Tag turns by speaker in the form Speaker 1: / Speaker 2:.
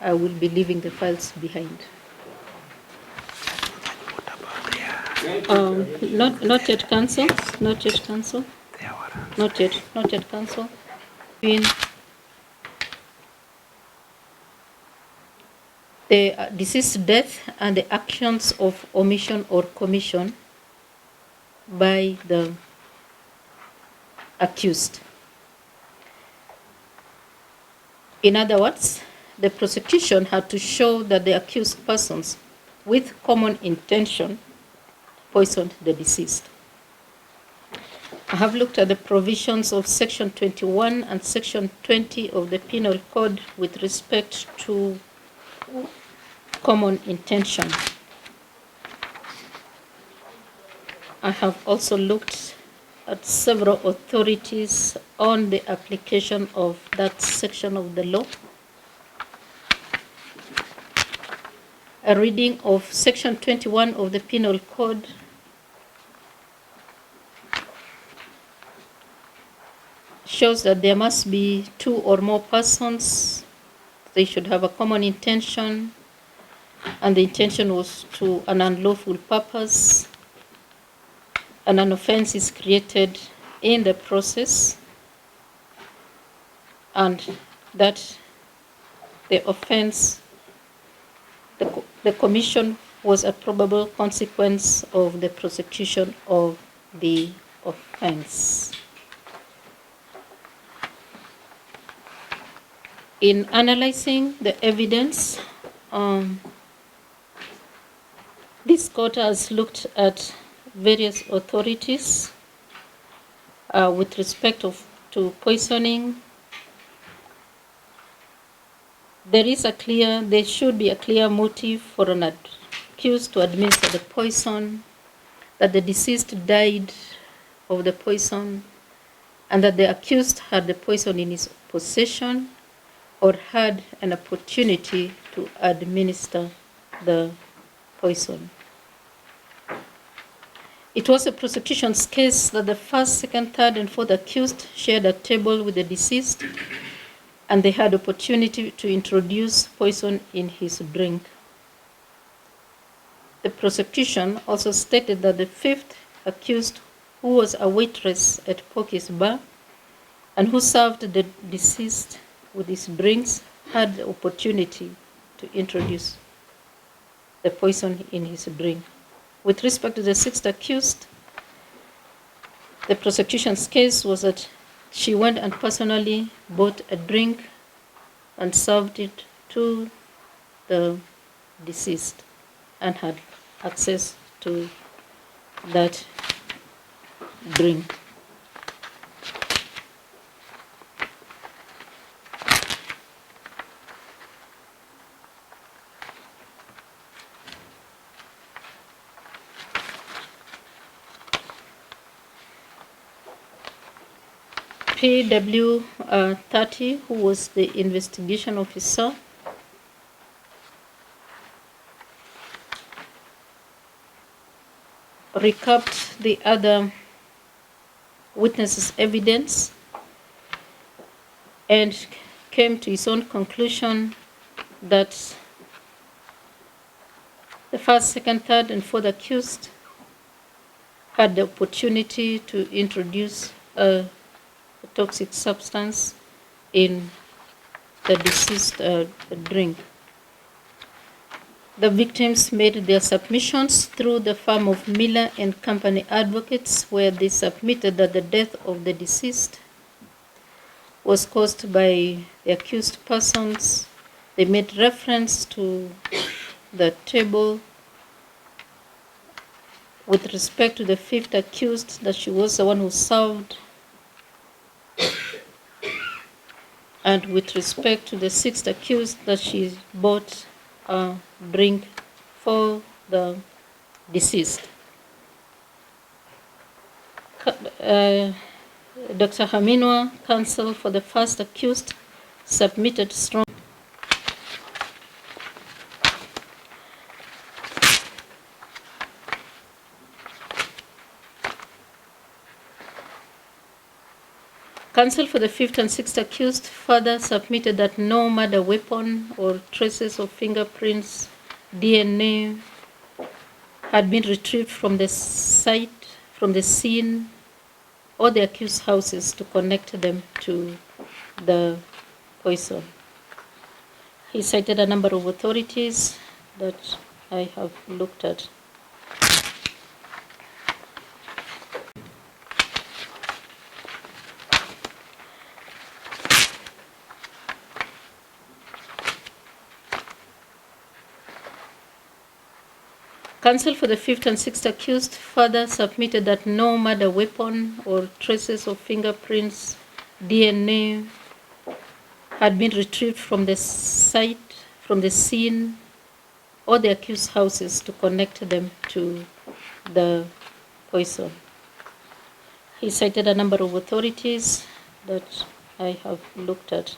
Speaker 1: I will be leaving the files behind. Not yet cancel. Not yet cancel. Not yet cancel. In the deceased death and the actions of omission or commission by the accused. In other words, the prosecution had to show that the accused persons with common intention poisoned the deceased. I have looked at the provisions of Section 21 and Section 20 of the Penal Code with respect to common intention. I have also looked at several authorities on the application of that section of the law. A reading of Section 21 of the Penal Code shows that there must be two or more persons. They should have a common intention, and the intention was to an unlawful purpose, and an offense is created in the process, and that the offense, the commission was a probable consequence of the prosecution of the offense. In analyzing the evidence, this court has looked at various authorities with respect to poisoning. There should be a clear motive for an accused to administer the poison, that the deceased died of the poison, and that the accused had the poison in his possession or had an opportunity to administer the poison. It was a prosecution's case that the first, second, third, and fourth accused shared a table with the deceased, and they had opportunity to introduce poison in his drink. The prosecution also stated that the fifth accused, who was a waitress at Porkies bar and who served the deceased with his drinks, had the opportunity to introduce the poison in his drink. With respect to the sixth accused, the prosecution's case was that she went and personally bought a drink and served it to the deceased and had access to that drink. PW 30, who was the investigation officer, recapped the other witnesses' evidence and came to his own conclusion that the first, second, third, and fourth accused had the opportunity to introduce a toxic substance in the deceased drink. The victims made their submissions through the firm of Miller and Company Advocates, where they submitted that the death of the deceased was caused by the accused persons. They made reference to the table with respect to the fifth accused, that she was the one who served, and with respect to the sixth accused, that she bought a drink for the deceased. Dr. Haminwa, counsel for the first accused, submitted strong Counsel for the fifth and sixth accused further submitted that no murder weapon or traces of fingerprints, DNA had been retrieved from the site, from the scene, or the accused houses to connect them to the poison. He cited a number of authorities that I have looked at. Counsel for the fifth and sixth accused further submitted that no murder weapon or traces of fingerprints, DNA had been retrieved from the site, from the scene, or the accused houses to connect them to the poison. He cited a number of authorities that I have looked at.